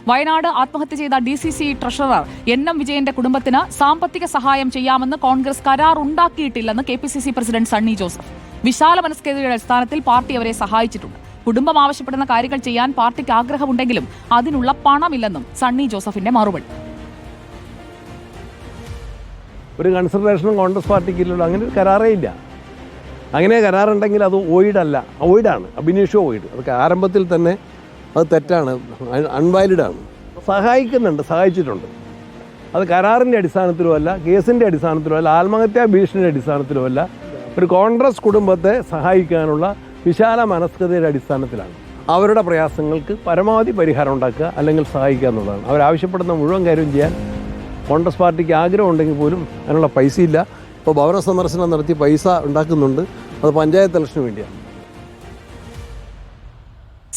വയനാട് ആത്മഹത്യ ചെയ്ത DCC treasurer NM വിജയന്റെ കുടുംബത്തിന് സാമ്പത്തിക സഹായം ചെയ്യാമെന്ന് കോൺഗ്രസ് കരാർ ഉണ്ടാക്കിയിട്ടില്ലെന്ന് KPCC പ്രസിഡന്റ് സണ്ണി ജോസഫ്. വിശാല മനസ്കതയുടെ അടിസ്ഥാനത്തിൽ പാർട്ടി അവരെ സഹായിച്ചിട്ടുണ്ട്. കുടുംബം ആവശ്യപ്പെടുന്ന കാര്യങ്ങൾ ചെയ്യാൻ പാർട്ടിക്ക് ആഗ്രഹമുണ്ടെങ്കിലും അതിനുള്ള പണമില്ലെന്നും സണ്ണി ജോസഫിന്റെ മറുപടി. ഒരു കൺസിഡറേഷനും കോൺഗ്രസ് പാർട്ടിക്കില്ല, അങ്ങനെ ഒരു കരാറേ ഇല്ല. അങ്ങനെ കരാറുണ്ടെങ്കിൽ അത് ഓയിഡാണ്, അഭിനേഷോ ഓയിഡ്. അതൊക്കെ ആരംഭത്തിൽ തന്നെ അത് തെറ്റാണ്, അൺവാലിഡാണ്. സഹായിച്ചിട്ടുണ്ട്. അത് കരാറിൻ്റെ അടിസ്ഥാനത്തിലോ അല്ല, കേസിൻ്റെ അടിസ്ഥാനത്തിലോ അല്ല, ആത്മഹത്യാ ഭീഷണിയുടെ അടിസ്ഥാനത്തിലോ അല്ല. ഒരു കോൺഗ്രസ് കുടുംബത്തെ സഹായിക്കാനുള്ള വിശാല മനസ്കതയുടെ അടിസ്ഥാനത്തിലാണ്. അവരുടെ പ്രയാസങ്ങൾക്ക് പരമാവധി പരിഹാരം ഉണ്ടാക്കുക, അല്ലെങ്കിൽ സഹായിക്കുക എന്നുള്ളതാണ്. അവരാവശ്യപ്പെടുന്ന മുഴുവൻ കാര്യം ചെയ്യാൻ കോൺഗ്രസ് പാർട്ടിക്ക് ആഗ്രഹം ഉണ്ടെങ്കിൽ പോലും അതിനുള്ള പൈസയില്ല. ഇപ്പോൾ ഭവന സന്ദർശനം നടത്തി പൈസ ഉണ്ടാക്കുന്നുണ്ട്, അത് പഞ്ചായത്ത് ഇലക്ഷന് വേണ്ടിയാണ്.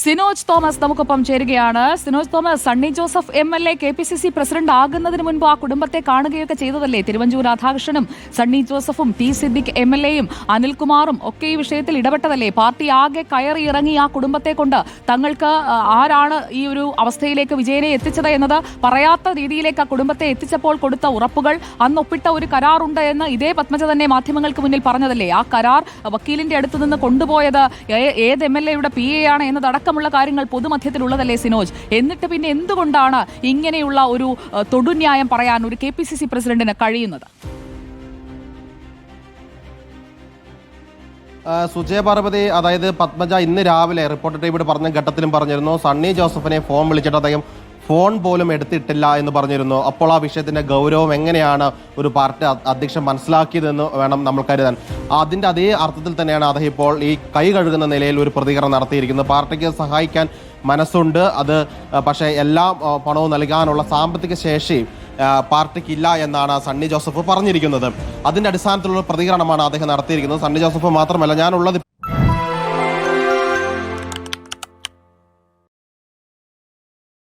സിനോജ് തോമസ് നമുക്കൊപ്പം ചേരുകയാണ്. Sinoj Thomas, Sunny Joseph MLA KPCC president ആകുന്നതിന് മുൻപ് ആ കുടുംബത്തെ കാണുകയൊക്കെ ചെയ്തതല്ലേ? തിരുവഞ്ചൂർ രാധാകൃഷ്ണനും സണ്ണി ജോസഫും T. സിദ്ദിഖ് MLAയും അനിൽകുമാറും ഒക്കെ ഈ വിഷയത്തിൽ ഇടപെട്ടതല്ലേ? പാർട്ടി ആകെ കയറി ഇറങ്ങി ആ കുടുംബത്തെ കൊണ്ട് തങ്ങൾക്ക് ആരാണ് ഈ ഒരു അവസ്ഥയിലേക്ക് വിജയനെ എത്തിച്ചത് എന്നത് പറയാത്ത രീതിയിലേക്ക് ആ കുടുംബത്തെ എത്തിച്ചപ്പോൾ കൊടുത്ത ഉറപ്പുകൾ, അന്ന് ഒപ്പിട്ട ഒരു കരാറുണ്ട് എന്ന് ഇതേ പത്മജ തന്നെ മാധ്യമങ്ങൾക്ക് മുന്നിൽ പറഞ്ഞതല്ലേ? ആ കരാർ വക്കീലിന്റെ അടുത്ത് നിന്ന് കൊണ്ടുപോയത് ഏത് MLAയുടെ PA ആണ് എന്നതടക്കം ുള്ള കാര്യങ്ങൾ പൊതുമധ്യത്തിലുള്ളതല്ലേ സിനോജ്? എന്നിട്ട് പിന്നെ എന്തുകൊണ്ടാണ് ഇങ്ങനെയുള്ള ഒരു തൊടുന്യായം പറയാൻ ഒരു KPCC പ്രസിഡന്റിന് കഴിയുന്നത്? സുജയ പാർവതി, അതായത് പത്മജ ഇന്ന് രാവിലെ റിപ്പോർട്ടർ ടീമിയോട് പറഞ്ഞ ഘട്ടത്തിലും പറഞ്ഞിരുന്നു, സണ്ണി ജോസഫിനെ ഫോൺ വിളിച്ചിട്ട് അദ്ദേഹം ഫോൺ പോലും എടുത്തിട്ടില്ല എന്ന് പറഞ്ഞിരുന്നു. അപ്പോൾ ആ വിഷയത്തിന്റെ ഗൗരവം എങ്ങനെയാണ് ഒരു പാർട്ടി അധ്യക്ഷൻ മനസ്സിലാക്കിയതെന്ന് വേണം നമ്മൾ കരുതാൻ. അതിന്റെ അതേ അർത്ഥത്തിൽ തന്നെയാണ് അദ്ദേഹം ഇപ്പോൾ ഈ കൈ കഴുകുന്ന നിലയിൽ ഒരു പ്രതികരണം നടത്തിയിരിക്കുന്നത്. പാർട്ടിക്ക് സഹായിക്കാൻ മനസ്സുണ്ട്, അത് പക്ഷേ എല്ലാ പണവും നൽകാനുള്ള സാമ്പത്തിക ശേഷി പാർട്ടിക്കില്ല എന്നാണ് സണ്ണി ജോസഫ് പറഞ്ഞിരിക്കുന്നത്. അതിന്റെ അടിസ്ഥാനത്തിലുള്ള പ്രതികരണമാണ് അദ്ദേഹം നടത്തിയിരിക്കുന്നത്. സണ്ണി ജോസഫ് മാത്രമല്ല, ഞാനുള്ളത്